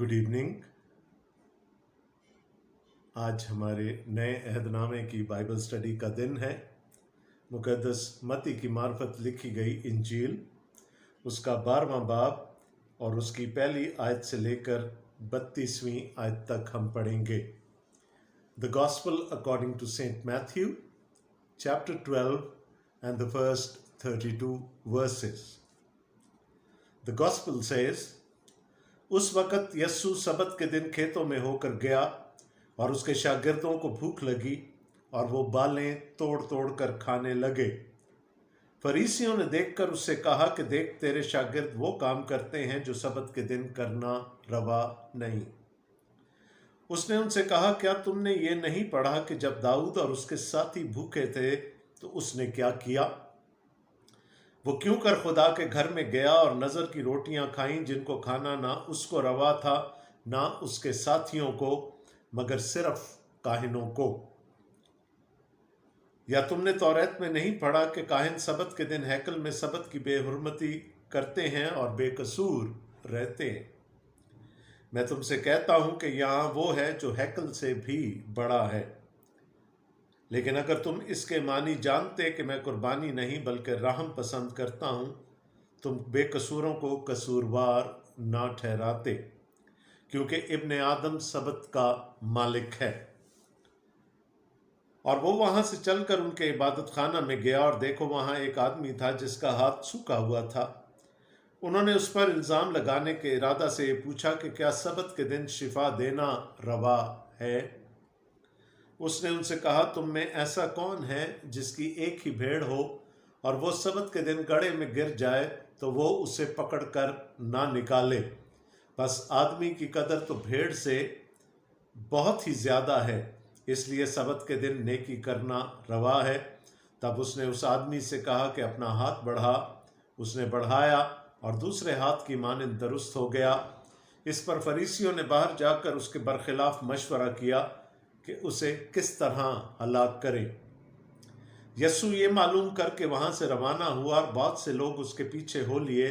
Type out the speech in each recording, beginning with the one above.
Good evening. आज हमारे नए अहदनामे की बाइबल स्टडी का दिन है। मुक़द्दस मत्ती की मार्फत लिखी गई इंजील, उसका 12वां बाब और उसकी पहली आयत से लेकर 32वीं आयत तक हम पढ़ेंगे। The gospel according to Saint Matthew, chapter 12 and the first 32 verses. The gospel says, उस वक़्त यस्सु सबत के दिन खेतों में होकर गया और उसके शागिर्दों को भूख लगी और वो बालें तोड़ तोड़ कर खाने लगे। फरीसियों ने देखकर उससे कहा कि देख, तेरे शागिर्द वो काम करते हैं जो सबत के दिन करना रवा नहीं। उसने उनसे कहा, क्या तुमने ये नहीं पढ़ा कि जब दाऊद और उसके साथी भूखे थे तो उसने क्या किया? वो क्यों कर खुदा के घर में गया और नज़र की रोटियां खाईं, जिनको खाना ना उसको रवा था ना उसके साथियों को, मगर सिर्फ काहिनों को। या तुमने तौरात में नहीं पढ़ा कि काहिन सबत के दिन हैकल में सबत की बेहुरमती करते हैं और बेकसूर रहते हैं? मैं तुमसे कहता हूं कि यहाँ वो है जो हैकल से भी बड़ा है। लेकिन अगर तुम इसके मानी जानते कि मैं कुर्बानी नहीं बल्कि रहम पसंद करता हूँ, तुम बेकसूरों को कसूरवार ना ठहराते, क्योंकि इब्ने आदम सबत का मालिक है। और वो वहाँ से चलकर उनके इबादत खाना में गया और देखो, वहाँ एक आदमी था जिसका हाथ सूखा हुआ था। उन्होंने उस पर इल्ज़ाम लगाने के इरादा से पूछा कि क्या सबत के दिन शिफा देना रवा है? उसने उनसे कहा, तुम में ऐसा कौन है जिसकी एक ही भेड़ हो और वो सबत के दिन गड्ढे में गिर जाए तो वो उसे पकड़कर ना निकाले? बस आदमी की कदर तो भेड़ से बहुत ही ज़्यादा है, इसलिए सबत के दिन नेकी करना रवा है। तब उसने उस आदमी से कहा कि अपना हाथ बढ़ा। उसने बढ़ाया और दूसरे हाथ की मानिंद दुरुस्त हो गया। इस पर फरीसियों ने बाहर जाकर उसके बरखिलाफ मशवरा किया कि उसे किस तरह हलाक करें। यस्सु ये मालूम करके वहाँ से रवाना हुआ और बहुत से लोग उसके पीछे हो लिए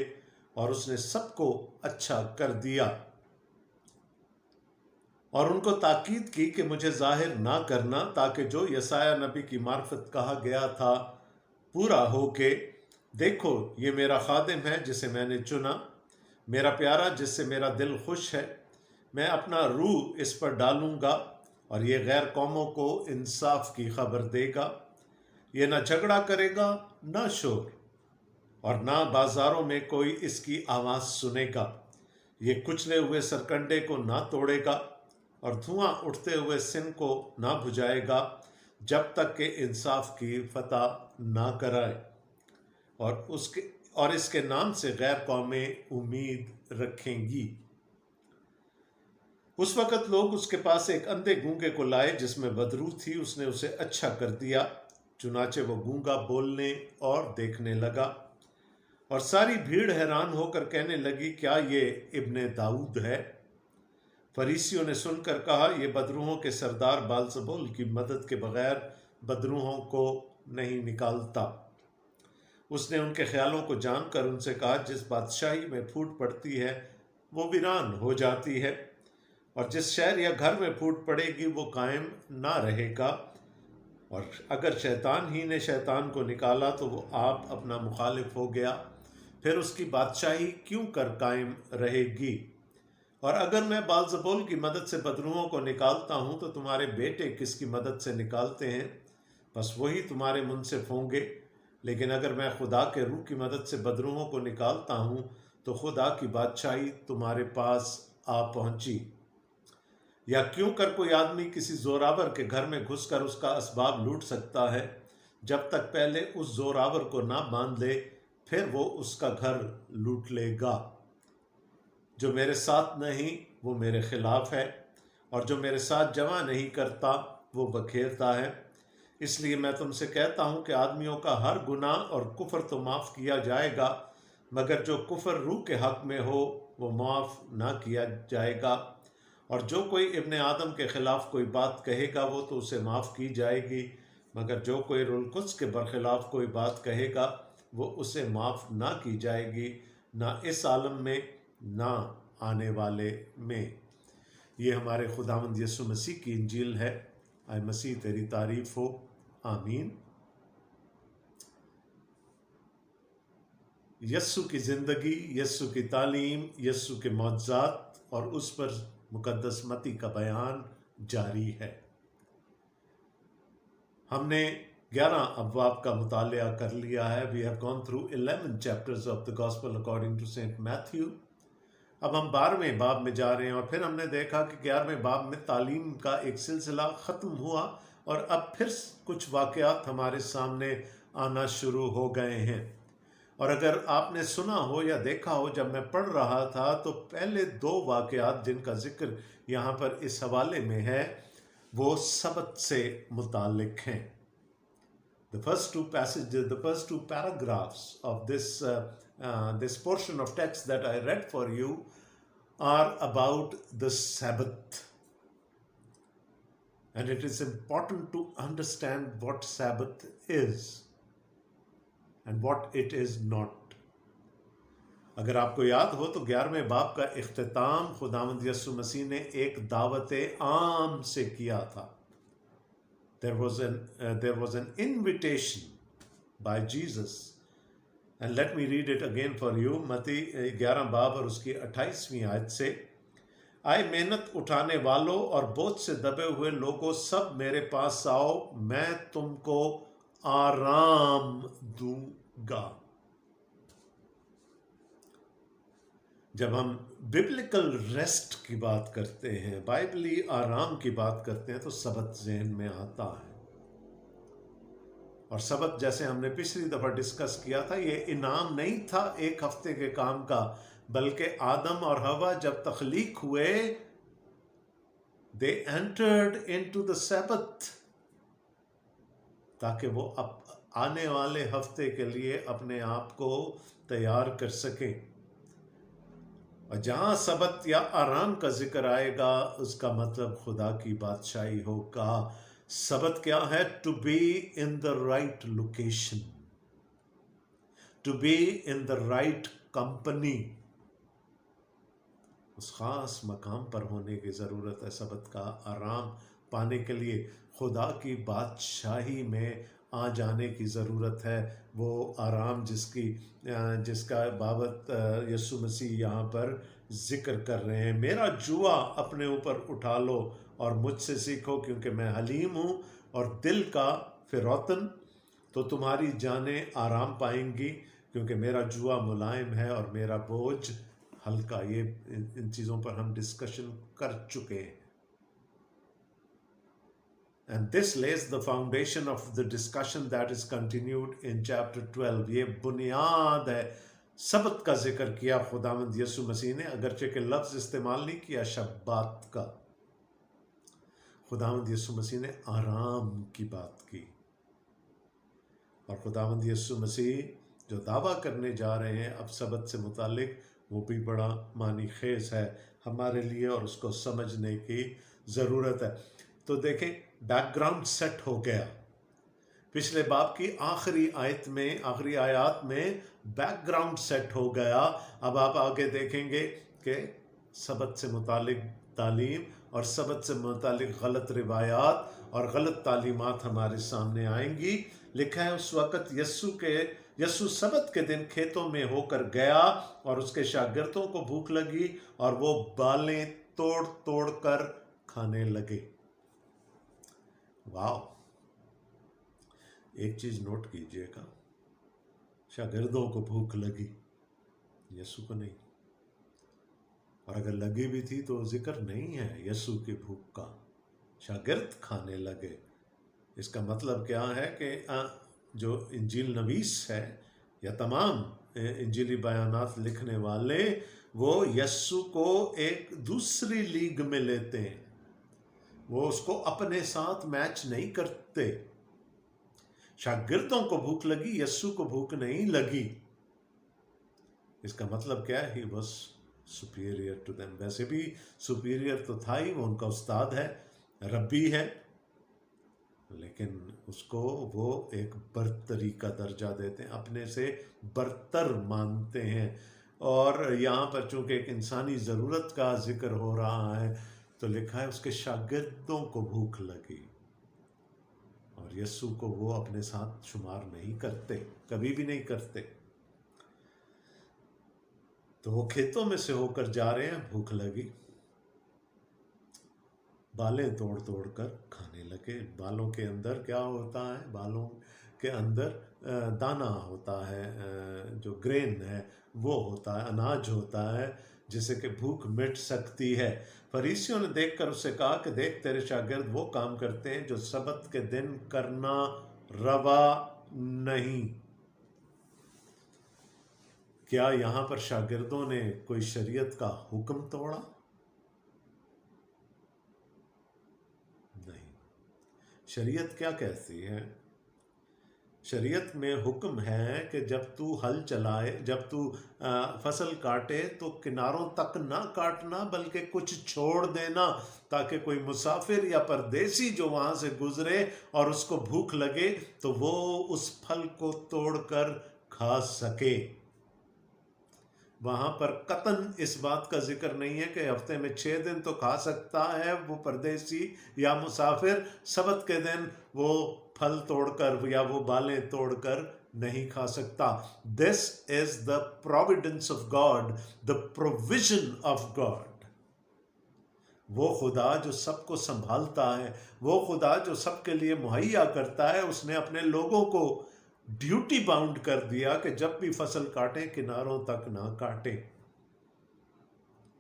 और उसने सबको अच्छा कर दिया और उनको ताकीद की कि मुझे जाहिर ना करना, ताकि जो यसाया नबी की मार्फत कहा गया था पूरा हो के, देखो ये मेरा खादिम है जिसे मैंने चुना, मेरा प्यारा जिससे मेरा दिल खुश है। मैं अपना रूह इस पर डालूंगा और ये गैर कौमों को इंसाफ की खबर देगा। ये ना झगड़ा करेगा ना शोर, और ना बाजारों में कोई इसकी आवाज़ सुनेगा। ये कुचले हुए सरकंडे को ना तोड़ेगा और धुआं उठते हुए सिन को ना बुझाएगा, जब तक कि इंसाफ की फतह ना कराए। और इसके नाम से गैर कौमें उम्मीद रखेंगी। उस वक़्त लोग उसके पास एक अंधे गूंगे को लाए जिसमें बदरू थी। उसने उसे अच्छा कर दिया, चुनाचे वो गूंगा बोलने और देखने लगा। और सारी भीड़ हैरान होकर कहने लगी, क्या ये इब्ने दाऊद है? फरीसियों ने सुनकर कहा, ये बदरूहों के सरदार बालज़बूल की मदद के बगैर बदरूहों को नहीं निकालता। उसने उनके ख्यालों को जानकर उनसे कहा, जिस बादशाही में फूट पड़ती है वो वीरान हो जाती है, और जिस शहर या घर में फूट पड़ेगी वो कायम ना रहेगा। और अगर शैतान ही ने शैतान को निकाला तो वो आप अपना मुखालिफ हो गया, फिर उसकी बादशाही क्यों कर कायम रहेगी? और अगर मैं बालज़बूल की मदद से बदरूहों को निकालता हूँ तो तुम्हारे बेटे किसकी मदद से निकालते हैं? बस वही तुम्हारे मुंसिफ होंगे। लेकिन अगर मैं खुदा के रूह की मदद से बदरूहों को निकालता हूँ तो खुदा की बादशाही तुम्हारे पास आ पहुँची। या क्यों कर कोई आदमी किसी जोरावर के घर में घुसकर उसका असबाब लूट सकता है, जब तक पहले उस जोरावर को ना बांध ले, फिर वो उसका घर लूट लेगा। जो मेरे साथ नहीं वो मेरे खिलाफ है, और जो मेरे साथ जमा नहीं करता वो बखेरता है। इसलिए मैं तुमसे कहता हूँ कि आदमियों का हर गुनाह और कुफर तो माफ़ किया जाएगा, मगर जो कुफर रूह के हक में हो वो माफ़ ना किया जाएगा। और जो कोई इब्ने आदम के ख़िलाफ़ कोई बात कहेगा वो तो उसे माफ़ की जाएगी, मगर जो कोई रुल कुद्स के बरखिलाफ़ कोई बात कहेगा वो उसे माफ़ ना की जाएगी, ना इस आलम में ना आने वाले में। یہ ہمارے خداوند یسوع مسیح کی انجیل ہے۔ اے مسیح تیری تعریف ہو، آمین۔ یسوع کی زندگی، یسوع کی تعلیم، یسوع کے معجزات اور اس پر مقدس متی کا بیان جاری ہے۔ ہم نے 11 ابواب کا مطالعہ کر لیا ہے۔ We have gone through 11 chapters of the Gospel according to Saint Matthew۔ اب ہم 12ویں باب میں جا رہے ہیں، اور پھر ہم نے دیکھا کہ 11ویں باب میں تعلیم کا ایک سلسلہ ختم ہوا، اور اب پھر کچھ واقعات ہمارے سامنے آنا شروع ہو گئے ہیں۔ اور اگر آپ نے سنا ہو یا دیکھا ہو، جب میں پڑھ رہا تھا تو پہلے 2 واقعات جن کا ذکر یہاں پر اس حوالے میں ہے وہ سبت سے متعلق ہیں۔ The first two paragraphs of this portion of text that I read for you are about the Sabbath. And it is important to understand what Sabbath is and what it is not. اگر آپ کو یاد ہو تو 11ویں باب کا اختتام خداوند یسوع مسیح نے ایک دعوت عام سے کیا تھا۔ There was an invitation by Jesus. And let me read it again for you. متی 11 باب اور اس کی 28ویں آیت سے، آئے محنت اٹھانے والوں اور بوجھ سے دبے ہوئے لوگوں، سب میرے پاس آؤ، میں تم کو آرام دوں گا۔ جب ہم ببلیکل ریسٹ کی بات کرتے ہیں، بائبلی آرام کی بات کرتے ہیں، تو سبت ذہن میں آتا ہے۔ اور سبت، جیسے ہم نے پچھلی دفعہ ڈسکس کیا تھا، یہ انعام نہیں تھا ایک ہفتے کے کام کا، بلکہ آدم اور حوا جب تخلیق ہوئے they entered into the Sabbath، تاکہ وہ آنے والے ہفتے کے لیے اپنے آپ کو تیار کر سکیں۔ اور جہاں سبت یا آرام کا ذکر آئے گا، اس کا مطلب خدا کی بادشاہی ہوگا۔ سبت کیا ہے؟ To be in the right location, to be in the right company, اس خاص مقام پر ہونے کی ضرورت ہے۔ سبت کا آرام پانے کے لیے خدا کی بادشاہی میں آ جانے کی ضرورت ہے۔ وہ آرام جس کا بابت یسوع مسیح یہاں پر ذکر کر رہے ہیں۔ میرا جوا اپنے اوپر اٹھا لو اور مجھ سے سیکھو، کیونکہ میں حلیم ہوں اور دل کا فروتن، تو تمہاری جانیں آرام پائیں گی، کیونکہ میرا جوا ملائم ہے اور میرا بوجھ ہلکا۔ یہ ان چیزوں پر ہم ڈسکشن کر چکے ہیں۔ And this lays the foundation of the discussion that is continued in chapter 12. یہ بنیاد ہے۔ سبت کا ذکر کیا خداوند یسوع مسیح نے، اگرچہ کہ لفظ استعمال نہیں کیا شبات کا۔ خداوند یسوع مسیح نے آرام کی بات کی، اور خداوند یسوع مسیح جو دعویٰ کرنے جا رہے ہیں اب سبت سے متعلق، وہ بھی بڑا معنی خیز ہے ہمارے لیے، اور اس کو سمجھنے کی ضرورت ہے۔ تو دیکھیں، بیک گراؤنڈ سیٹ ہو گیا۔ پچھلے باب کی آخری آیات میں بیک گراؤنڈ سیٹ ہو گیا۔ اب آپ آگے دیکھیں گے کہ سبت سے متعلق تعلیم اور سبت سے متعلق غلط روایات اور غلط تعلیمات ہمارے سامنے آئیں گی۔ لکھا ہے، اس وقت یسوع سبت کے دن کھیتوں میں ہو کر گیا، اور اس کے شاگردوں کو بھوک لگی، اور وہ بالیں توڑ توڑ کر کھانے لگے۔ واو! ایک چیز نوٹ کیجئے گا، شاگردوں کو بھوک لگی، یسوع کو نہیں۔ اور اگر لگی بھی تھی تو ذکر نہیں ہے یسوع کی بھوک کا، شاگرد کھانے لگے۔ اس کا مطلب کیا ہے کہ جو انجیل نویس ہے یا تمام انجیلی بیانات لکھنے والے، وہ یسوع کو ایک دوسری لیگ میں لیتے ہیں، وہ اس کو اپنے ساتھ میچ نہیں کرتے۔ شاگردوں کو بھوک لگی، یسوع کو بھوک نہیں لگی۔ اس کا مطلب کیا ہے؟ He was superior to them۔ ویسے بھی superior تو تھا ہی، وہ ان کا استاد ہے، ربی ہے، لیکن اس کو وہ ایک برتری کا درجہ دیتے ہیں، اپنے سے برتر مانتے ہیں۔ اور یہاں پر چونکہ ایک انسانی ضرورت کا ذکر ہو رہا ہے، तो लिखा है उसके शागिर्दों को भूख लगी, और यीशु को वो अपने साथ शुमार नहीं करते, कभी भी नहीं करते। तो वो खेतों में से होकर जा रहे हैं, भूख लगी, बालें तोड़ तोड़ कर खाने लगे। बालों के अंदर क्या होता है? बालों के अंदर दाना होता है, जो ग्रेन है वो होता है, अनाज होता है, जिससे कि भूख मिट सकती है। फरीसियों ने देखकर उससे कहा कि देख, तेरे शागिर्द वो काम करते हैं जो सबत के दिन करना रवा नहीं। क्या यहाँ पर शागिर्दों ने कोई शरीयत का हुक्म तोड़ा? नहीं। शरीयत क्या कहती है? शरीयत में हुक्म है कि जब तू हल चलाए, जब तू फसल काटे तो किनारों तक ना काटना, बल्कि कुछ छोड़ देना, ताकि कोई मुसाफिर या परदेसी जो वहाँ से गुजरे और उसको भूख लगे तो वो उस फल को तोड़कर खा सके। वहाँ पर कतन इस बात का जिक्र नहीं है कि हफ्ते में 6 दिन तो खा सकता है वो परदेसी या मुसाफिर, सबत के दिन वो फल तोड़कर या वो बालें तोड़कर नहीं खा सकता। This is the Providence of God, the provision of God. वो खुदा जो सबको संभालता है, वो खुदा जो सबके लिए मुहैया करता है, उसने अपने लोगों को ड्यूटी बाउंड कर दिया कि जब भी फसल काटें किनारों तक ना काटें,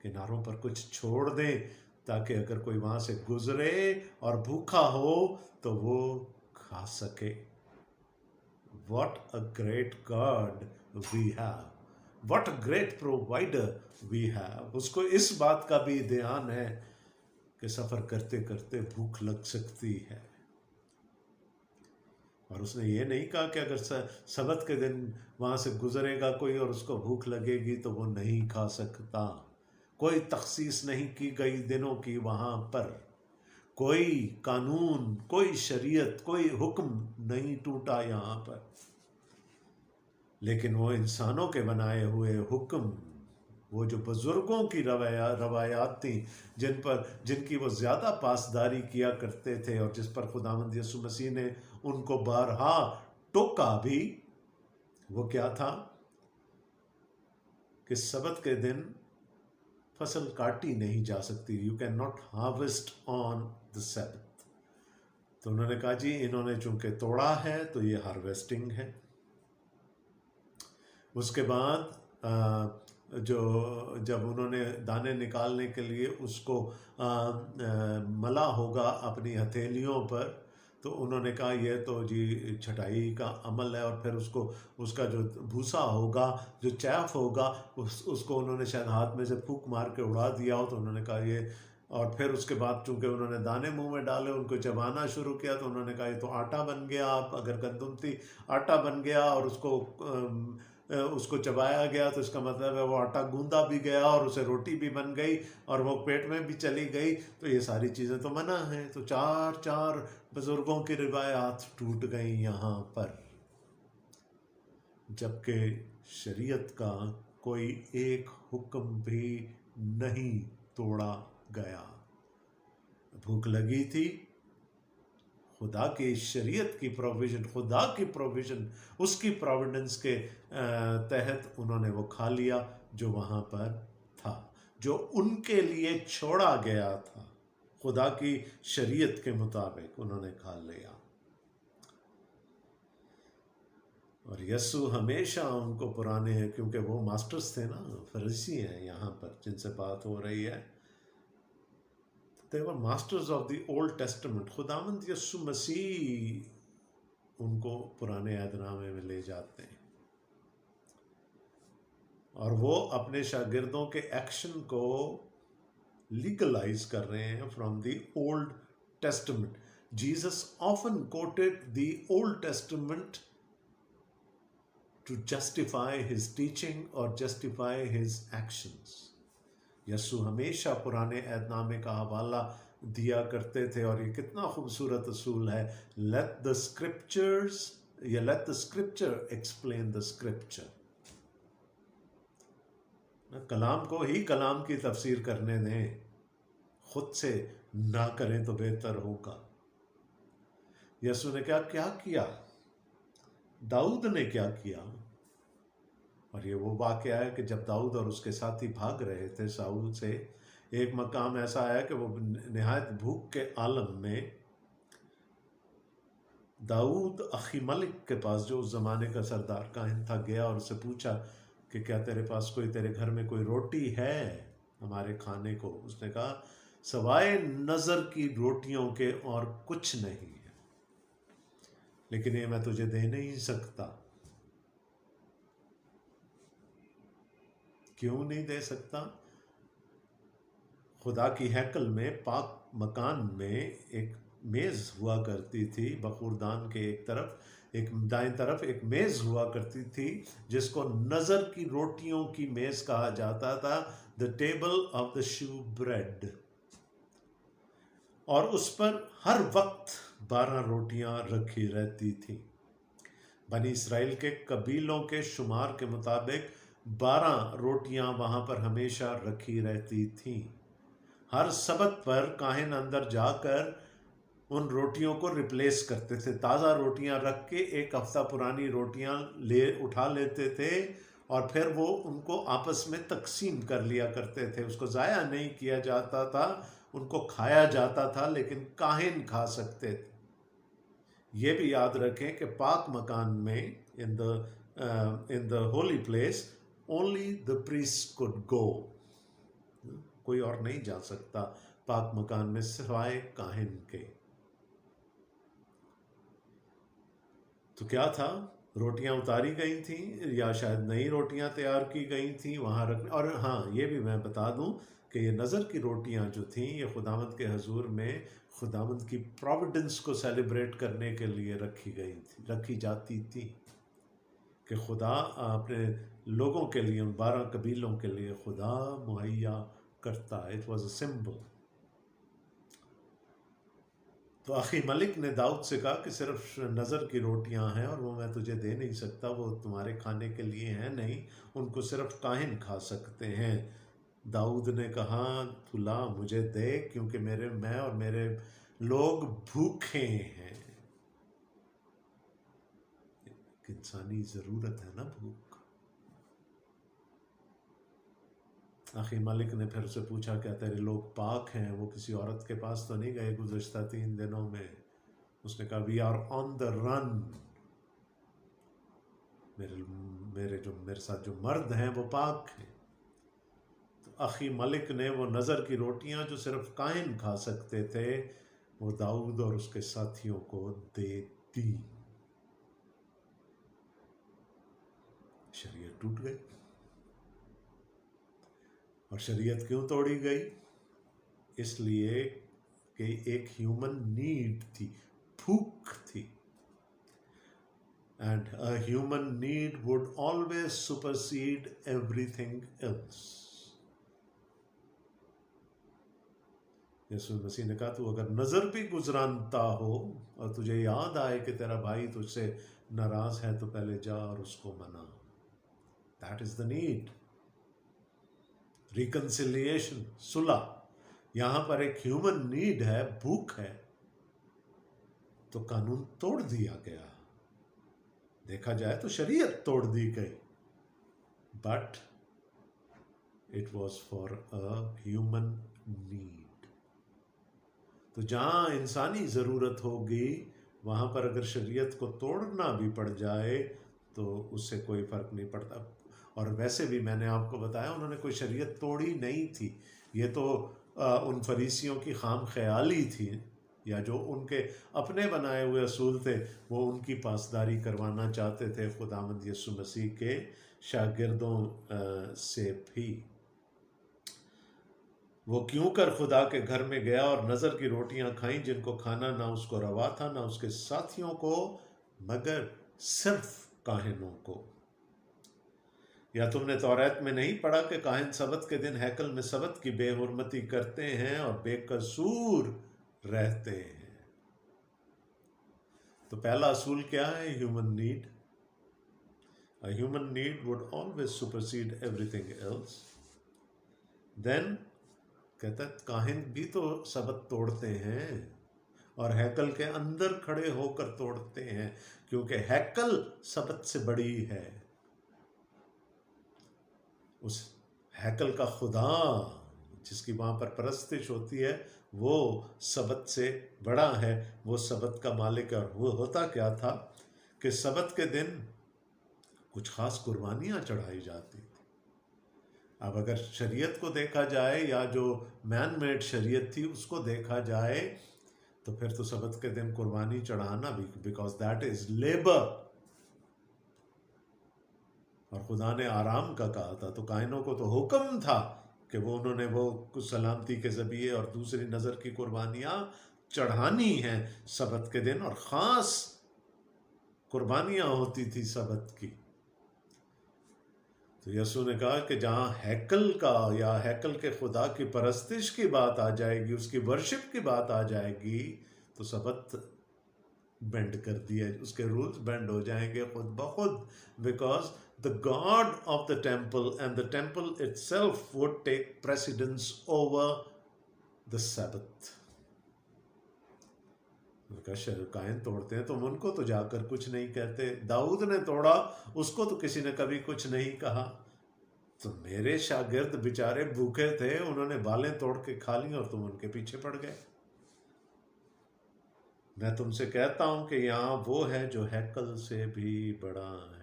किनारों पर कुछ छोड़ दें, ताकि अगर कोई वहां से गुजरे और भूखा हो तो वो खा सके। What a great God we have, what a great provider we have। उसको इस बात का भी ध्यान है कि सफर करते करते भूख लग सकती है, और उसने ये नहीं कहा कि अगर सबत के दिन वहाँ से गुजरेगा कोई और उसको भूख लगेगी तो वो नहीं खा सकता। कोई तखसीस नहीं की गई दिनों की वहाँ पर, कोई कानून, कोई शरीयत, कोई हुक्म नहीं टूटा यहाँ पर। लेकिन वो इंसानों के बनाए हुए हुक्म, वो जो बुजुर्गों की रवायात थी, जिनकी वो ज़्यादा पासदारी किया करते थे और जिस पर खुदावंद यीशु मसीह ने उनको बारहा टोका भी, वो क्या था कि सबत के दिन फसल काटी नहीं जा सकती। You can not harvest on the सबत। तो उन्होंने कहा जी, इन्होंने चूंकि तोड़ा है तो ये हार्वेस्टिंग है। उसके बाद जब उन्होंने दाने निकालने के लिए उसको मला होगा अपनी हथेलियों पर, तो उन्होंने कहा ये तो जी छटाई का अमल है, और फिर उसका जो भूसा होगा, जो चैफ होगा, उसको उन्होंने शायद हाथ में से फूंक मार के उड़ा दिया हो। तो उन्होंने कहा ये, और फिर उसके बाद चूंकि उन्होंने दाने मुंह में डाले, उनको चबाना शुरू किया, तो उन्होंने कहा ये तो आटा बन गया। आप अगर गंदुम थी, आटा बन गया और उसको चबाया गया, तो इसका मतलब है वो आटा गूंदा भी गया और उसे रोटी भी बन गई और वो पेट में भी चली गई। तो ये सारी चीज़ें तो मना हैं। तो चार बुजुर्गों की रिवायात टूट गई यहाँ पर, जबकि शरीयत का कोई एक हुक्म भी नहीं तोड़ा गया। भूख लगी थी, खुदा की शरीयत की प्रोविज़न, खुदा की प्रोविज़न, उसकी प्रोविडेंस के तहत उन्होंने वो खा लिया जो वहाँ पर था, जो उनके लिए छोड़ा गया था। खुदा की शरीयत के मुताबिक उन्होंने खा लिया। और यीशु हमेशा उनको पुराने, क्योंकि वो मास्टर्स थे ना, फरीसी हैं यहाँ पर जिनसे बात हो रही है, they were masters of the Old Testament। खुदावंद यीशु मसीह उनको पुराने अहदनामे में ले जाते हैं, और वो अपने शागिर्दों के एक्शन को लीगलाइज कर रहे हैं from the Old Testament. Jesus often quoted the Old Testament to justify his teaching और जस्टिफाई हिज एक्शंस। यीशु हमेशा पुराने अहदनामे का हवाला दिया करते थे, और ये कितना खूबसूरत असूल है, लेट द स्क्रिप्चर्स या let the scripture explain the scripture. कलाम को ही कलाम की तफसीर करने दें, खुद से ना करें तो बेहतर होगा। यसु ने क्या क्या किया, दाऊद ने क्या किया। और ये वो वाक़या है कि जब दाऊद और उसके साथी भाग रहे थे साउल से, एक मकाम ऐसा आया कि वो निहायत भूख के आलम में दाऊद अखीमलिक के पास, जो उस ज़माने का सरदार काहिन था, गया और उससे पूछा कि क्या तेरे पास कोई, तेरे घर में कोई रोटी है हमारे खाने को। उसने कहा सवाए नज़र की रोटियों के और कुछ नहीं है, लेकिन ये मैं तुझे दे नहीं सकता। क्यों नहीं दे सकता? खुदा की हैकल में, पाक मकान में एक मेज़ हुआ करती थी, बखूरदान के एक तरफ, एक दाएं तरफ एक मेज़ हुआ करती थी जिसको नज़र की रोटियों की मेज़ कहा जाता था, the table of the shoe bread. और उस पर हर वक्त 12 रोटियां रखी रहती थी। बनी इस्राएल के कबीलों के शुमार के मुताबिक 12 रोटियां वहां पर हमेशा रखी रहती थीं। हर सबत पर काहिन अंदर जाकर उन रोटियों को रिप्लेस करते थे। ताज़ा रोटियां रख के एक हफ्ता पुरानी रोटियां उठा लेते थे और फिर वो उनको आपस में तकसीम कर लिया करते थे। उसको ज़ाया नहीं किया जाता था, उनको खाया जाता था, लेकिन काहिन खा सकते थे। ये भी याद रखें कि पाक मकान में, in the holy place, only the priest could go. कोई और नहीं जा सकता पाक मकान में सिवाय काहिन के। तो क्या था, रोटियां उतारी गई थी या शायद नई रोटियां तैयार की गई थी वहाँ रखने। और हाँ, ये भी मैं बता दूं कि ये नज़र की रोटियां जो थीं, ये खुदावंद के हजूर में खुदावंद की प्रोविडेंस को सेलिब्रेट करने के लिए रखी जाती थी कि खुदा अपने लोगों के लिए, उन 12 कबीलों के लिए खुदा मुहैया करता है। It was a symbol. तो अखीमलिक ने दाऊद से कहा कि सिर्फ नज़र की रोटियां हैं और वो मैं तुझे दे नहीं सकता, वो तुम्हारे खाने के लिए हैं नहीं, उनको सिर्फ काहिन खा सकते हैं। दाऊद ने कहा तू ला मुझे दे, क्योंकि मैं और मेरे लोग भूखे हैं। एक इंसानी ज़रूरत है ना, भूख। अखीमलिक ने फिर से पूछा क्या तेरे लोग पाक हैं, वो किसी औरत के पास तो नहीं गए गुज़श्ता 3 दिनों में? उसने कहा we are on the run. मेरे साथ जो मर्द हैं वो पाक हैं। तो अखीमलिक ने वो नज़र की रोटियां जो सिर्फ काहिन खा सकते थे, वो दाऊद और उसके साथियों को दे दी। शरीयत टूट गई। और शरीयत क्यों तोड़ी गई? इसलिए कि एक ह्यूमन नीड थी, भूख थी। And a human need would always supersede everything else. यीशु मसीह ने कहा तू अगर नज़र भी गुजरानता हो और तुझे याद आए कि तेरा भाई तुझसे नाराज है, तो पहले जा और उसको मना। That is the need. Reconciliation, सुलह। यहां पर एक ह्यूमन नीड है, भूख है, तो कानून तोड़ दिया गया। देखा जाए तो शरीयत तोड़ दी गई, but it was for a human need. तो जहां इंसानी ज़रूरत होगी, वहां पर अगर शरीयत को तोड़ना भी पड़ जाए तो उससे कोई फ़र्क नहीं पड़ता। और वैसे भी मैंने आपको बताया, उन्होंने कोई शरीयत तोड़ी नहीं थी। ये तो उन फरीसियों की खाम ख्याली थी, या जो उनके अपने बनाए हुए असूल थे, वो उनकी पासदारी करवाना चाहते थे खुदावंद यीशु मसीह के शागिर्दों से भी। वो क्यों कर खुदा के घर में गया और नज़र की रोटियां खाई, जिनको खाना ना उसको रवा था ना उसके साथियों को, मगर सिर्फ काहिनों को। या तुमने तौरात में नहीं पढ़ा कि काहिन सबत के दिन हैकल में सबत की बेहुरमती करते हैं और बेकसूर रहते हैं? तो पहला असूल क्या है? Human need. A human need would always supersede everything else. Then کہتا ہے کاہن بھی تو سبت توڑتے ہیں اور ہیکل کے اندر کھڑے ہو کر توڑتے ہیں، کیونکہ ہیکل سبت سے بڑی ہے. اس ہیکل کا خدا جس کی وہاں پر پرستش ہوتی ہے وہ سبت سے بڑا ہے، وہ سبت کا مالک ہے. اور وہ ہوتا کیا تھا کہ سبت کے دن کچھ خاص قربانیاں چڑھائی جاتی تھی. اب اگر شریعت کو دیکھا جائے یا جو مین میڈ شریعت تھی اس کو دیکھا جائے تو پھر تو سبت کے دن قربانی چڑھانا بھی، بیکاز دیٹ از لیبر. اور خدا نے آرام کا کہا تھا، تو کائنوں کو تو حکم تھا کہ وہ انہوں نے وہ کچھ سلامتی کے ذبیحے اور دوسری نظر کی قربانیاں چڑھانی ہیں سبت کے دن، اور خاص قربانیاں ہوتی تھی سبت کی. تو یسوع نے کہا کہ جہاں ہیکل کا یا ہیکل کے خدا کی پرستش کی بات آ جائے گی، اس کی ورشپ کی بات آ جائے گی، تو سبت بینڈ کر دیا، اس کے رولز بینڈ ہو جائیں گے خود بخود، because the God of the temple and the temple itself would take precedence over the Sabbath. کائن توڑتے ہیں تم ان کو تو جا کر کچھ نہیں کہتے، داؤد نے توڑا اس کو تو کسی نے کبھی کچھ نہیں کہا. تو میرے شاگرد بیچارے بھوکے تھے، انہوں نے بالیں توڑ کے کھا لی اور تم ان کے پیچھے پڑ گئے. میں تم سے کہتا ہوں کہ یہاں وہ ہے جو ہیکل سے بھی بڑا ہے.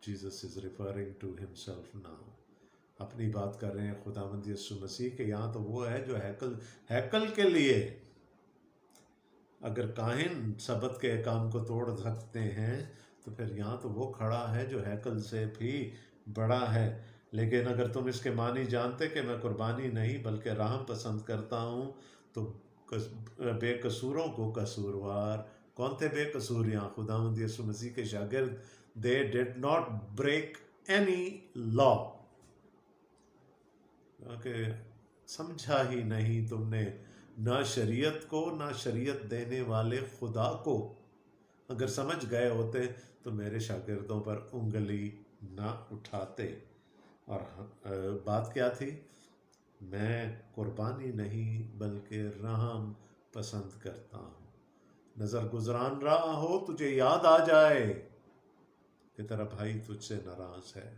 Jesus is referring to himself now. اپنی بات کر رہے ہیں خداوند یسوع مسیح کہ یہاں تو وہ ہے جو ہیکل کے لیے، اگر کاہن سبت کے احکام کو توڑ سکتے ہیں تو پھر یہاں تو وہ کھڑا ہے جو ہیکل سے بھی بڑا ہے. لیکن اگر تم اس کے معنی جانتے کہ میں قربانی نہیں بلکہ رحم پسند کرتا ہوں، تو بے قصوروں کو قصوروار. کون تھے بے قصور یہاں؟ خداوند یسوع مسیح کے شاگرد. They did not break any law. کہ سمجھا ہی نہیں تم نے نہ شریعت کو نہ شریعت دینے والے خدا کو. اگر سمجھ گئے ہوتے تو میرے شاگردوں پر انگلی نہ اٹھاتے. اور بات کیا تھی؟ میں قربانی نہیں بلکہ رحم پسند کرتا ہوں. نظر گزران رہا ہو تجھے یاد آ جائے کہ تیرا بھائی تجھ سے ناراض ہے،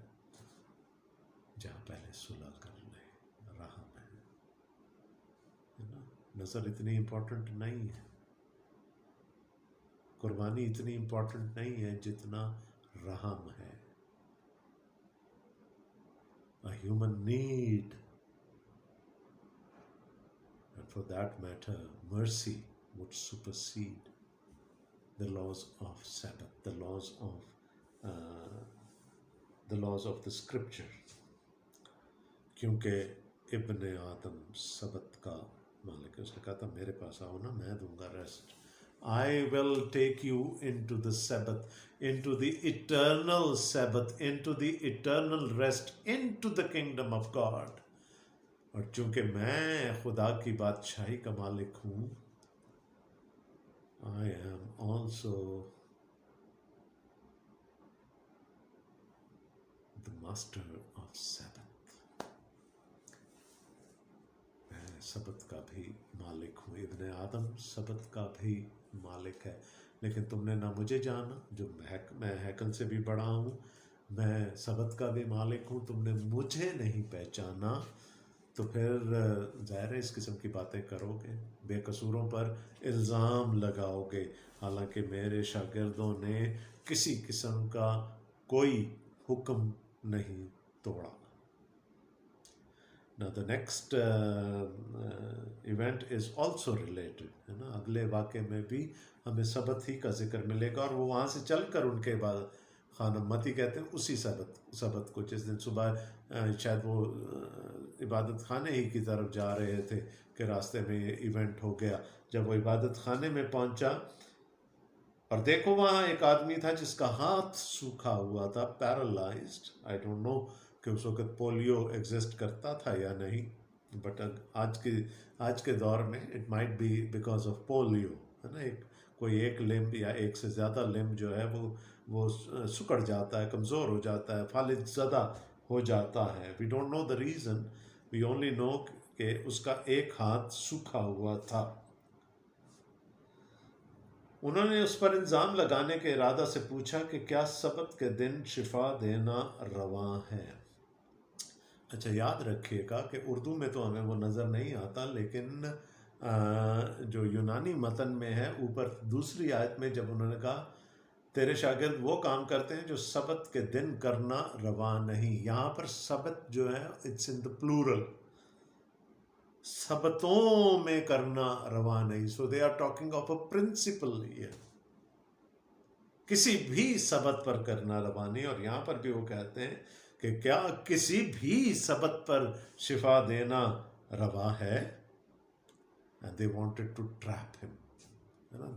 جا پہلے صلح کر لے، رحم ہے. نظر اتنی امپورٹنٹ نہیں ہے، قربانی اتنی امپورٹنٹ نہیں ہے جتنا رحم ہے. A human need, and for that matter mercy would supersede the laws of Sabbath, the laws of the scripture. کیونکہ ابن آدم سبت کا مالک ہے. اس نے کہا تھا میرے پاس آؤ نا، میں دوں گا rest. I will take you into the Sabbath, into the eternal Sabbath, into the eternal rest, into the kingdom of God. اور چونکہ میں خدا کی بادشاہی کا مالک ہوں، I am also the master of Sabbath. میں سبت کا بھی مالک ہوں. ابن آدم سبت کا بھی مالک ہے، لیکن تم نے نہ مجھے جانا جو میں ہیکل سے بھی بڑا ہوں، میں سبت کا بھی مالک ہوں. تم نے مجھے نہیں پہچانا، تو پھر ظاہر ہے اس قسم کی باتیں کرو گے، بے قصوروں پر الزام لگاؤ گے. حالانکہ میرے شاگردوں نے کسی قسم کا کوئی حکم نہیں توڑا. Now the next event is also related، ہے نا. اگلے واقعے میں بھی ہمیں سبت ہی کا ذکر ملے گا، اور وہ وہاں سے چل کر ان کے بعد خانہ متی کہتے ہیں اسی سبت کو، جس دن صبح شاید وہ عبادت خانے ہی کی طرف جا رہے تھے کہ راستے میں یہ ایونٹ ہو گیا. جب وہ عبادت خانے میں پہنچا اور دیکھو وہاں ایک آدمی تھا جس کا ہاتھ سوکھا ہوا تھا، پیرالائزڈ. آئی ڈونٹ نو کہ اس وقت پولیو ایگزسٹ کرتا تھا یا نہیں، بٹ آج کے دور میں it might be because of polio, ہے نا. کوئی ایک لمب یا ایک سے زیادہ لمب جو ہے وہ سکڑ جاتا ہے، کمزور ہو جاتا ہے، فالج زدہ ہو جاتا ہے. We don't know the reason, we only know کہ اس کا ایک ہاتھ سوکھا ہوا تھا. انہوں نے اس پر الزام لگانے کے ارادہ سے پوچھا کہ کیا سبت کے دن شفا دینا رواں ہے. اچھا یاد رکھیے گا کہ اردو میں تو ہمیں وہ نظر نہیں آتا، لیکن جو یونانی متن میں ہے اوپر دوسری آیت میں جب انہوں نے کہا تیرے شاگرد وہ کام کرتے ہیں جو سبت کے دن کرنا روا نہیں، یہاں پر سبت جو ہے اٹس ان دا پلورل، سبتوں میں کرنا روا نہیں. So they are talking of a principle here, کسی بھی سبت پر کرنا روا نہیں. اور یہاں پر بھی وہ کہتے ہیں کہ کیا کسی بھی سبت پر شفا دینا روا ہے. And they wanted to trap him.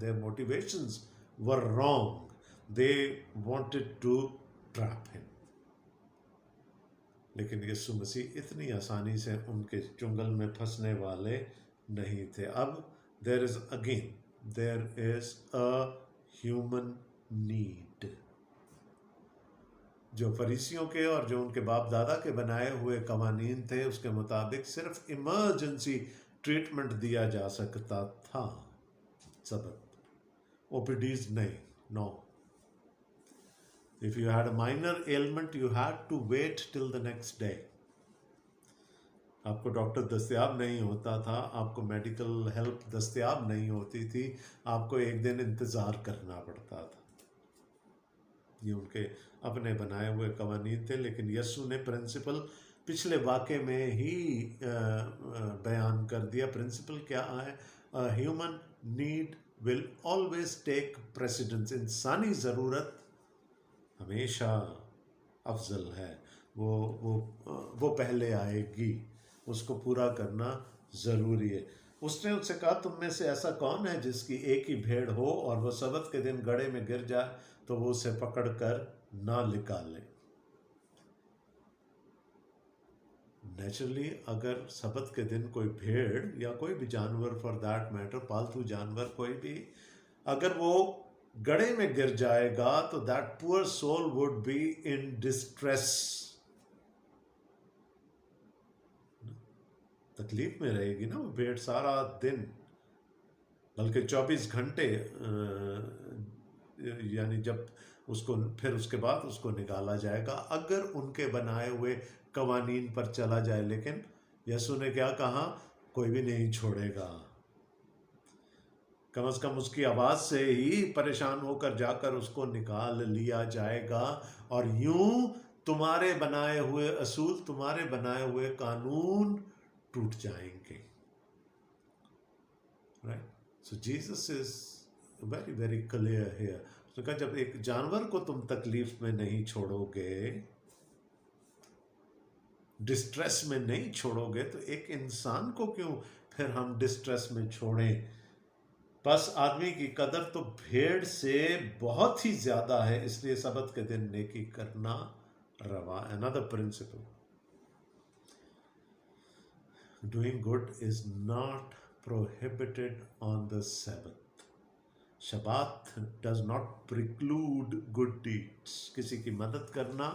Their motivations were wrong. They wanted to trap him. لیکن یسوع مسیح اتنی آسانی سے ان کے چنگل میں پھنسنے والے نہیں تھے. اب there is a human need. جو فریسیوں کے اور جو ان کے باپ دادا کے بنائے ہوئے قوانین تھے اس کے مطابق صرف ایمرجنسی ٹریٹمنٹ دیا جا سکتا تھا. سبت اوپیڈیز نہیں. نو. If you had a minor ailment, you had to wait till the next day. آپ کو ڈاکٹر دستیاب نہیں ہوتا تھا، آپ کو میڈیکل ہیلپ دستیاب نہیں ہوتی تھی، آپ کو ایک دن انتظار کرنا پڑتا تھا. یہ ان کے اپنے بنائے ہوئے قوانین تھے. لیکن یسوع نے پرنسپل پچھلے واقعے میں ہی بیان کر دیا. پرنسپل کیا ہے؟ Human need will always take precedence. انسانی ضرورت ہمیشہ افضل ہے، وہ پہلے آئے گی، اس کو پورا کرنا ضروری ہے. اس نے ان سے کہا تم میں سے ایسا کون ہے جس کی ایک ہی بھیڑ ہو اور وہ سبت کے دن گڑھے میں گر جائے تو وہ اسے پکڑ کر نہ نکالے. نیچرلی اگر سبت کے دن کوئی بھیڑ یا کوئی بھی جانور فار دیٹ میٹر، پالتو جانور کوئی بھی، اگر وہ گڑھے میں گر جائے گا تو that poor soul would be in distress. تکلیف میں رہے گی نا وہ بھیڑ سارا دن، بلکہ 24 گھنٹے، یعنی جب اس کو پھر اس کے بعد اس کو نکالا جائے گا اگر ان کے بنائے ہوئے قوانین پر چلا جائے. لیکن یسوع نے کیا کہا؟ کوئی بھی نہیں چھوڑے گا. کم از کم اس کی آواز سے ہی پریشان ہو کر جا کر اس کو نکال لیا جائے گا، اور یوں تمہارے بنائے ہوئے اصول، تمہارے بنائے ہوئے قانون ٹوٹ جائیں گے. Right? So Jesus is very, very clear here. اس نے کہا جب ایک جانور کو تم تکلیف میں نہیں چھوڑو گے، ڈسٹریس میں نہیں چھوڑو گے، تو ایک انسان کو کیوں پھر ہم ڈسٹریس میں چھوڑیں؟ بس آدمی کی قدر تو بھیڑ سے بہت ہی زیادہ ہے، اس لیے سبت کے دن نیکی کرنا روا. Another principle. Doing good is not prohibited on the Sabbath. Shabbat does not preclude good deeds. کسی کی مدد کرنا،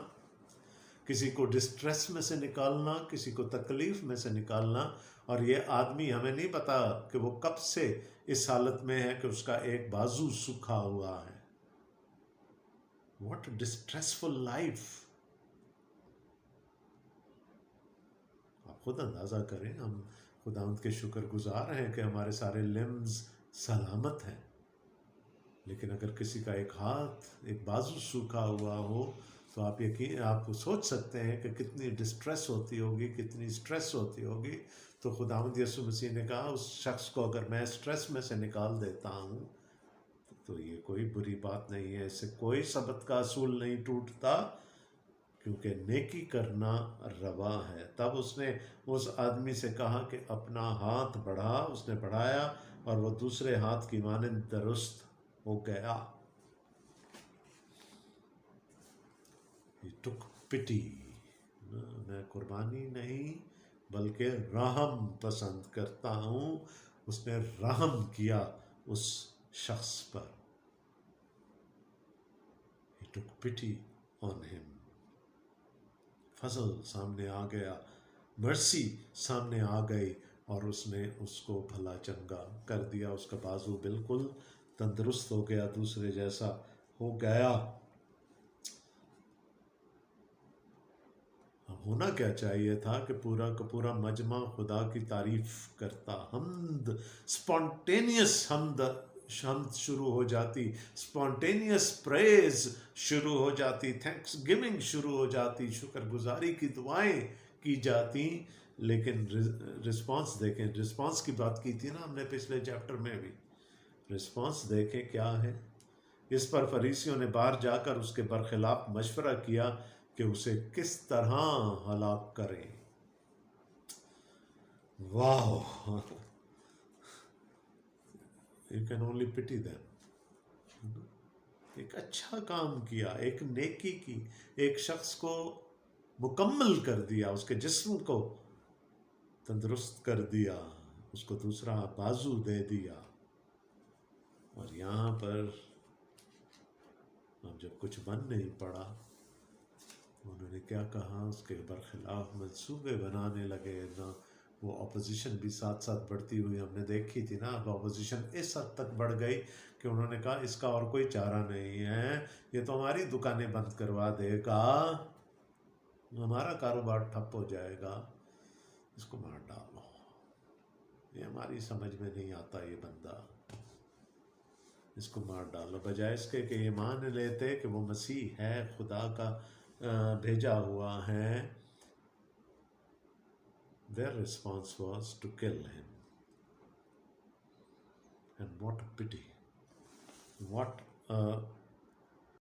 کسی کو ڈسٹریس میں سے نکالنا، کسی کو تکلیف میں سے نکالنا. اور یہ آدمی ہمیں نہیں پتا کہ وہ کب سے اس حالت میں ہے کہ اس کا ایک بازو سوکھا ہوا ہے. What a distressful life. آپ خود اندازہ کریں، ہم خداوند کے شکر گزار ہیں کہ ہمارے سارے لمز سلامت ہیں، لیکن اگر کسی کا ایک ہاتھ، ایک بازو سوکھا ہوا ہو تو آپ سوچ سکتے ہیں کہ کتنی ڈسٹریس ہوتی ہوگی، کتنی سٹریس ہوتی ہوگی. تو خداوند یسوع مسیح نے کہا اس شخص کو اگر میں سٹریس میں سے نکال دیتا ہوں تو یہ کوئی بری بات نہیں ہے، اس سے کوئی سبت کا اصول نہیں ٹوٹتا، کیونکہ نیکی کرنا روا ہے. تب اس نے اس آدمی سے کہا کہ اپنا ہاتھ بڑھا. اس نے بڑھایا اور وہ دوسرے ہاتھ کی مانند درست ہو گیا. He took pity. میں قربانی نہیں بلکہ رحم پسند کرتا ہوں. اس نے رحم کیا اس شخص پر. He took pity on him. فضل سامنے آ گیا، مرسی سامنے آ گئی، اور اس نے اس کو بھلا چنگا کر دیا، اس کا بازو بالکل تندرست ہو گیا، دوسرے جیسا ہو گیا۔ ہونا کیا چاہیے تھا کہ پورا کا پورا مجمع خدا کی تعریف کرتا، حمد، سپونٹینیس حمد شروع ہو جاتی، سپونٹینیس پریز شروع ہو جاتی، تھینکس گیونگ شروع ہو جاتی، شکر گزاری کی دعائیں کی جاتی۔ لیکن رسپانس دیکھیں، رسپانس کی بات کی تھی نا ہم نے پچھلے چیپٹر میں بھی، رسپانس دیکھیں کیا ہے۔ اس پر فریسیوں نے باہر جا کر اس کے برخلاف مشورہ کیا کہ اسے کس طرح ہلاک کریں۔ واو، یو کین اونلی پٹی دیم۔ ایک اچھا کام کیا، ایک نیکی کی، ایک شخص کو مکمل کر دیا، اس کے جسم کو تندرست کر دیا، اس کو دوسرا بازو دے دیا۔ اور یہاں پر اب جب کچھ بن نہیں پڑا، انہوں نے کیا کہا، اس کے برخلاف منصوبے بنانے لگے نا۔ وہ اپوزیشن بھی ساتھ ساتھ بڑھتی ہوئی ہم نے دیکھی تھی نا۔ اب اپوزیشن اس حد تک بڑھ گئی کہ انہوں نے کہا اس کا اور کوئی چارہ نہیں ہے، یہ تو ہماری دکانیں بند کروا دے گا، ہمارا کاروبار ٹھپ ہو جائے گا، اس کو مار ڈالو، یہ ہماری سمجھ میں نہیں آتا یہ بندہ، اس کو مار ڈالو۔ بجائے اس کے کہ یہ مان لیتے کہ وہ مسیح ہے، خدا کا بھیجا ہوا ہے، their response was to kill him. And what a pity. What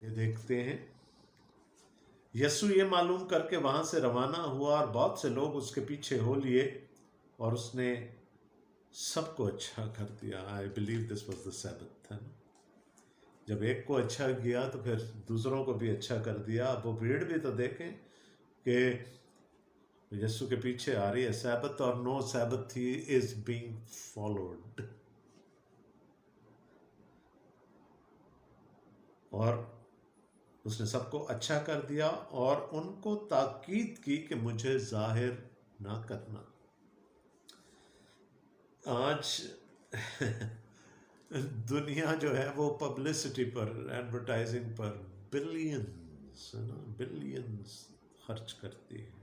یہ دیکھتے ہیں، یسوع یہ معلوم کر کے وہاں سے روانہ ہوا، اور بہت سے لوگ اس کے پیچھے ہو لیے، اور اس نے سب کو اچھا کر دیا۔ I believe this was the Sabbath، ہے نا؟ جب ایک کو اچھا کیا تو پھر دوسروں کو بھی اچھا کر دیا۔ اب وہ بھیڑ بھی تو دیکھیں کہ یسوع کے پیچھے آ رہی ہے، سیبت اور نو سیبت ہی از بینگ فالوڈ، اور اس نے سب کو اچھا کر دیا اور ان کو تاکید کی کہ مجھے ظاہر نہ کرنا۔ آج دنیا جو ہے وہ پبلسٹی پر، ایڈورٹائزنگ پر بلینز خرچ کرتی ہے۔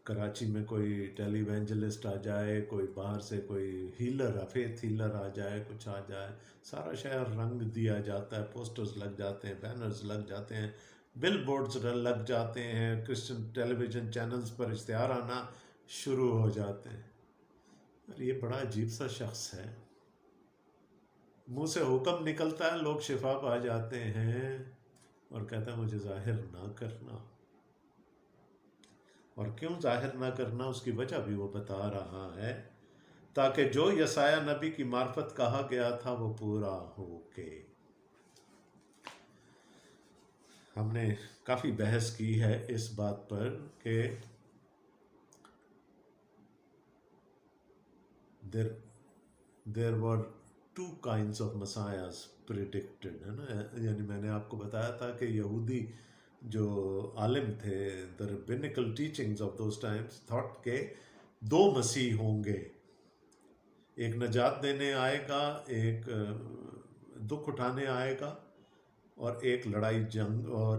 کراچی میں کوئی ٹیلی وینجلسٹ آ جائے، کوئی باہر سے کوئی ہیلر، فیتھ ہیلر آ جائے، کچھ آ جائے، سارا شہر رنگ دیا جاتا ہے، پوسٹرز لگ جاتے ہیں، بینرز لگ جاتے ہیں، بل بورڈز لگ جاتے ہیں، کرسچن ٹیلی ویژن چینلز پر اشتہار آنا شروع ہو جاتے ہیں۔ اور یہ بڑا عجیب سا شخص ہے، منہ سے حکم نکلتا ہے، لوگ شفا پا جاتے ہیں، اور کہتا ہے مجھے ظاہر نہ کرنا۔ اور کیوں ظاہر نہ کرنا، اس کی وجہ بھی وہ بتا رہا ہے، تاکہ جو یسایہ نبی کی معرفت کہا گیا تھا وہ پورا ہو کے۔ ہم نے کافی بحث کی ہے اس بات پر کہ there were two kinds of messiahs predicted، ہے نا؟ یعنی میں نے آپ کو بتایا تھا کہ یہودی جو عالم تھے، the rabbinical teachings of those times thought کہ دو مسیح ہوں گے، ایک نجات دینے آئے گا، ایک دکھ اٹھانے آئے گا، اور ایک لڑائی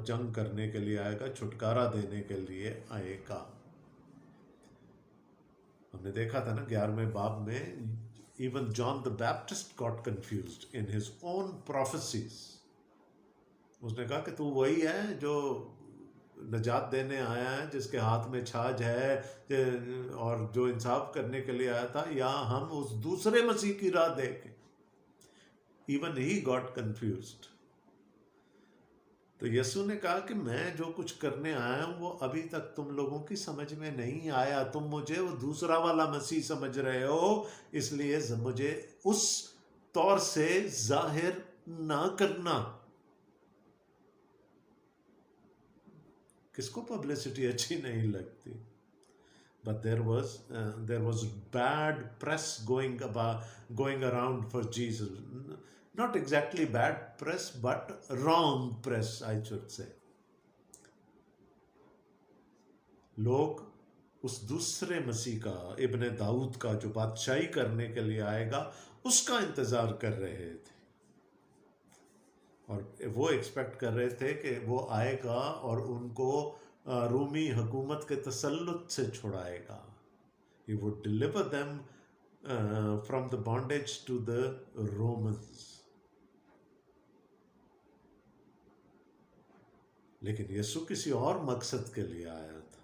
جنگ کرنے کے لیے آئے گا، چھٹکارا دینے کے لیے آئے گا۔ ہم نے دیکھا تھا نا 11ویں باب میں، even John the Baptist got confused in his own prophecies۔ اس نے کہا کہ تو وہی ہے جو نجات دینے آیا ہے، جس کے ہاتھ میں چھاج ہے، اور جو انصاف کرنے کے لیے آیا تھا، یا ہم اس دوسرے مسیح کی راہ دیکھیں؟ even he got confused۔ تو یسوع نے کہا کہ میں جو کچھ کرنے آیا ہوں وہ ابھی تک تم لوگوں کی سمجھ میں نہیں آیا، تم مجھے وہ دوسرا والا مسیح سمجھ رہے ہو، اس لیے مجھے اس طور سے ظاہر نہ کرنا۔ کس کو پبلسٹی اچھی نہیں لگتی؟ But there was bad press going around for Jesus۔ not exactly bad press, but wrong press, I should say. लोग उस दूसरे मसीह का, इब्ने दाऊद का, जो बादशाही करने के लिए आएगा, उसका इंतजार कर रहे थे, और वो एक्सपेक्ट कर रहे थे कि वो आएगा और उनको रूमी हुकूमत के तसल्लुत से छुड़ाएगा. He would deliver them from the bondage to the Romans. लेकिन यीशु किसी और मकसद के लिए आया था.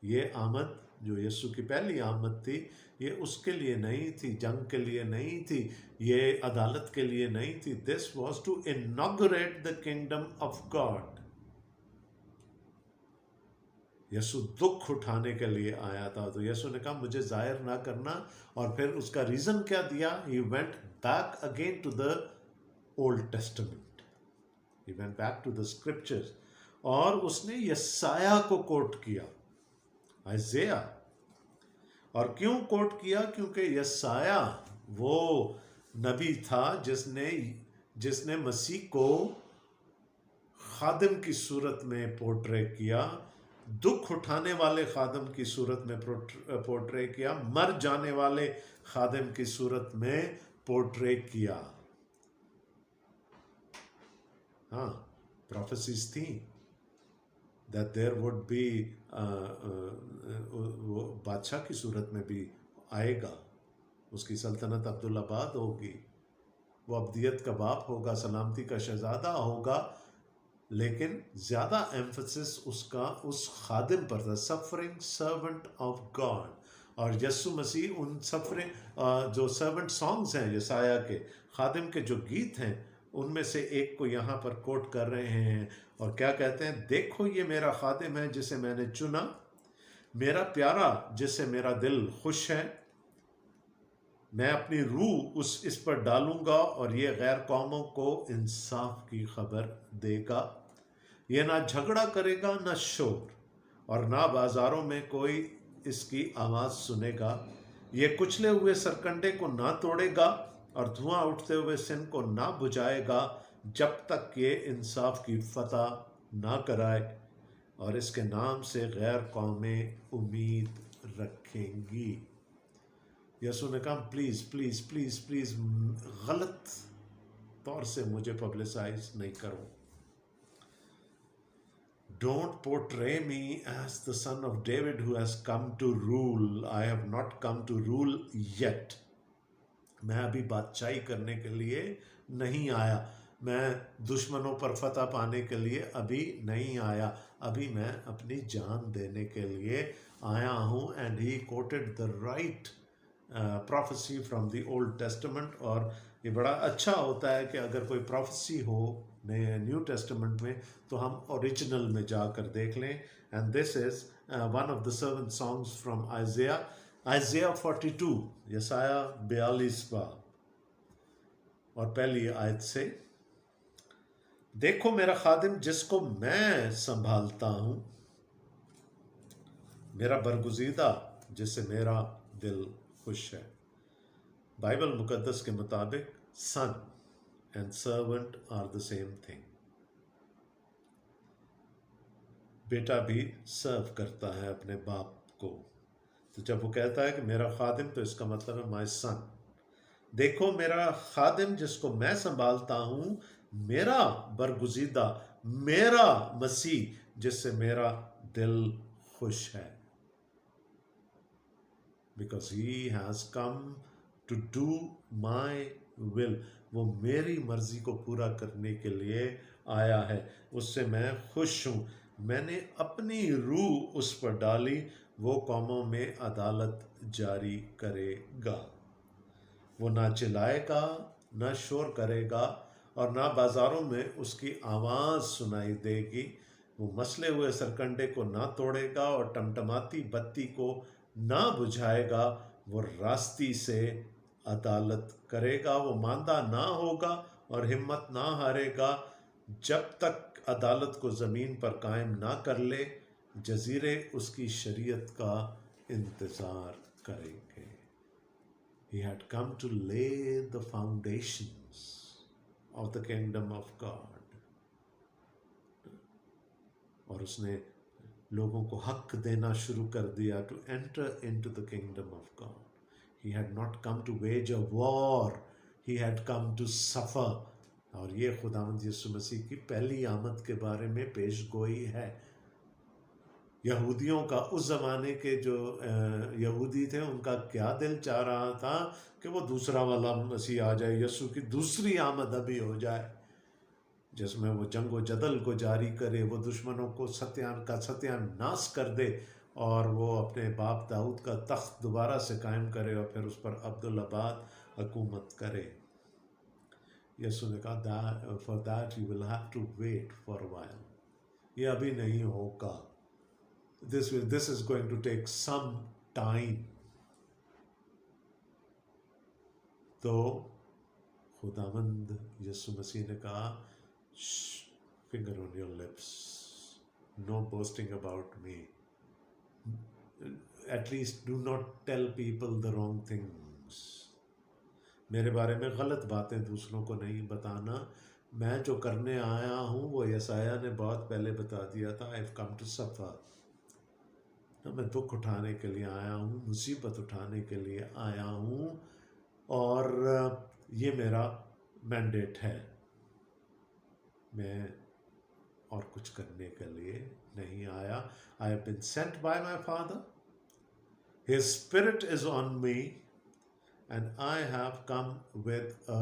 ये आमद जो यीशु की पहली आमद थी, ये उसके लिए नहीं थी, जंग के लिए नहीं थी, ये अदालत के लिए नहीं थी. This was to inaugurate the kingdom of God. यीशु दुख उठाने के लिए आया था. तो यीशु ने कहा मुझे जाहिर ना करना. और फिर उसका रीजन क्या दिया? He went back again to the Old Testament. He went back to the scriptures. और उसने यसाया को कोट किया, आइज़ाया. और क्यों कोट किया? क्योंकि यसाया वो नबी था जिसने मसीह को खादिम की सूरत में पोर्ट्रे किया, दुख उठाने वाले खादिम की सूरत में पोर्ट्रे किया, मर जाने वाले खादिम की सूरत में पोर्ट्रे किया. हाँ, प्रोफेसीज थी that there would be वो बादशाह की सूरत में भी आएगा, उसकी सल्तनत अब्दुल्लाबाद होगी, वो अब्दियत का बाप होगा, सलामती का शहजादा होगा. लेकिन ज़्यादा एम्फसिस उसका उस खादिम पर था, सफरिंग सर्वेंट ऑफ गॉड. और यीशु मसीह उन सफरिंग जो सर्वेंट सॉन्ग्स हैं यसाया के, खादिम के जो गीत हैं, उनमें से एक को यहाँ पर कोट कर रहे हैं. और क्या कहते हैं? देखो ये मेरा खादिम है जिसे मैंने चुना, मेरा प्यारा जिससे मेरा दिल खुश है. मैं अपनी रूह इस पर डालूंगा और ये गैर कौमों को इंसाफ की खबर देगा. ये ना झगड़ा करेगा ना शोर, और ना बाजारों में कोई इसकी आवाज़ सुनेगा. ये कुचले हुए सरकंडे को ना तोड़ेगा और धुआं उठते हुए सिन को ना बुझाएगा, जब तक ये इंसाफ की फतह ना कराए और इसके नाम से गैर कौमें उम्मीद रखेंगी. यीशु ने कहा प्लीज़ प्लीज़ प्लीज़ प्लीज़ गलत तौर से मुझे पब्लिसाइज नहीं करो. Don't portray me as the son of David who has come to rule. I have not come to rule yet. मैं अभी बादशाही करने के लिए नहीं आया, मैं दुश्मनों पर फतह पाने के लिए अभी नहीं आया, अभी मैं अपनी जान देने के लिए आया हूँ. And he coated the right prophecy from the old testament. और ये बड़ा अच्छा होता है कि अगर कोई प्रोफेसी हो न्यू टेस्टामेंट में तो हम ओरिजिनल में जाकर देख लें. And this is one of the servant songs from Isaiah 42, यसाया 42 और पहली आयत से. देखो मेरा खादिम जिसको मैं संभालता हूँ, मेरा बरगुजीदा जिससे मेरा दिल खुश है. बाइबल मुकद्दस के मुताबिक son and servant are the same thing. बेटा भी सर्व करता है अपने बाप को. तो जब वो कहता है कि मेरा खादिम, तो इसका मतलब है माय सन. देखो मेरा खादिम जिसको मैं संभालता हूँ, मेरा बरगुजीदा, मेरा मसीह जिससे मेरा दिल खुश है. Because he has come to do my will. वो मेरी मर्जी को पूरा करने के लिए आया है, उससे मैं खुश हूँ. मैंने अपनी रूह उस पर डाली, वो कौमों में अदालत जारी करेगा. वो ना चिल्लाएगा ना शोर करेगा और ना बाज़ारों में उसकी आवाज़ सुनाई देगी. वो मसले हुए सरकंडे को ना तोड़ेगा और टमटमाती बत्ती को ना बुझाएगा. वो रास्ती से अदालत करेगा. वो मांदा ना होगा और हिम्मत ना हारेगा, जब तक अदालत को ज़मीन पर कायम ना कर ले. जजीरे उसकी शरीयत का इंतज़ार करेंगे. He had come to lay the foundations. of the kingdom of God. और उसने लोगों को हक देना शुरू कर दिया to enter into the kingdom of God. He had not come to wage a war, he had come to suffer. और ये खुदावंद यीशु मसीह की पहली आमद के बारे में पेश गोई है। यहूदियों का उस ज़माने के जो यहूदी थे, उनका क्या दिल चाह रहा था कि वो दूसरा वाला मसीह आ जाए, यीशु की दूसरी आमद अभी हो जाए, जिसमें वो जंगो जदल को जारी करे, वो दुश्मनों को सत्यानाश कर दे और वो अपने बाप दाऊद का तख्त दोबारा से कायम करे और फिर उस पर अब्दुल्लाबाद हुकूमत करे। यीशु ने कहा, for that you will have to wait for a while, ये अभी नहीं होगा, this is going to take some time. तो खुदावंद यीशु मसीह ने कहा, finger on your lips, no boasting about me, at least do not tell people the wrong things. मेरे बारे में गलत बातें दूसरों को नहीं बताना, मैं जो करने आया हूँ वो यशायाह ने बहुत पहले बता दिया था, I've come to suffer. मैं दुख उठाने के लिए आया हूँ, मुसीबत उठाने के लिए आया हूँ, और ये मेरा मैंडेट है, मैं और कुछ करने के लिए नहीं आया। I have been sent by my Father, His Spirit is on me, and I have come with a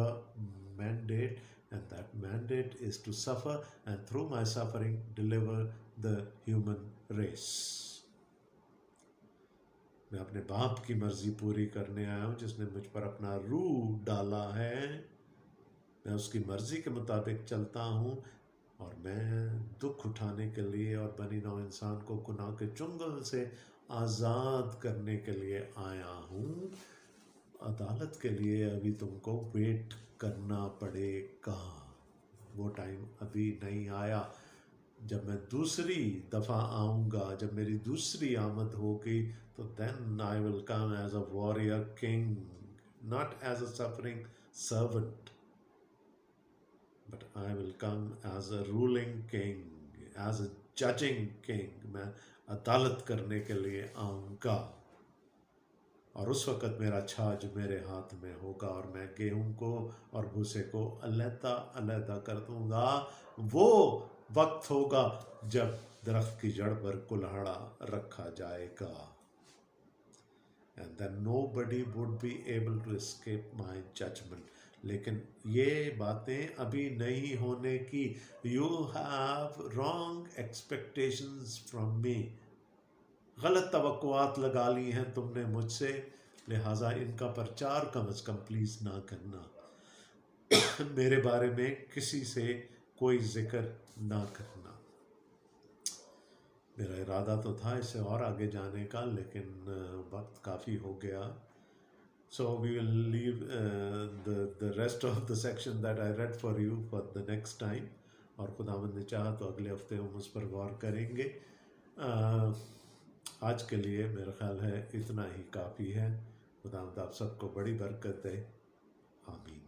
mandate, and that mandate is to suffer, and through my suffering deliver the human race. मैं अपने बाप की मर्जी पूरी करने आया हूँ, जिसने मुझ पर अपना रूह डाला है, मैं उसकी मर्जी के मुताबिक चलता हूँ, और मैं दुख उठाने के लिए और बनी नौ इंसान को गुनाह के चुंगल से आज़ाद करने के लिए आया हूँ। अदालत के लिए अभी तुमको वेट करना पड़ेगा, वो टाइम अभी नहीं आया। जब मैं दूसरी दफ़ा आऊँगा, जब मेरी दूसरी आमद होगी, तो then I will come as a warrior king, not as a suffering servant, but I will come as a ruling king, as a judging king. मैं अदालत करने के लिए आऊँगा, और उस वक़्त मेरा छाज मेरे हाथ में होगा, और मैं गेहूं को और भूसे को अलग कर दूँगा। वो वक्त होगा जब दरख्त की जड़ पर कुल्हाड़ा रखा जाएगा, and then nobody would be able to escape my judgment. लेकिन ये बातें अभी नहीं होने की। You have wrong expectations from me. गलत तवक्कुआत लगा ली हैं तुमने मुझसे, लिहाजा इनका प्रचार कम अज़ कम प्लीज़ ना करना। मेरे बारे में किसी से कोई जिक्र ना करना। मेरा इरादा तो था इससे और आगे जाने का, लेकिन वक्त काफ़ी हो गया। So we will leave the rest of the section that I read for you for the next time, और खुदावंद ने चाहा तो अगले हफ्ते हम उस पर गौर करेंगे। आज के लिए मेरा ख्याल है इतना ही काफ़ी है। खुदावंद आप सबको बड़ी बरकत दे। आमीन।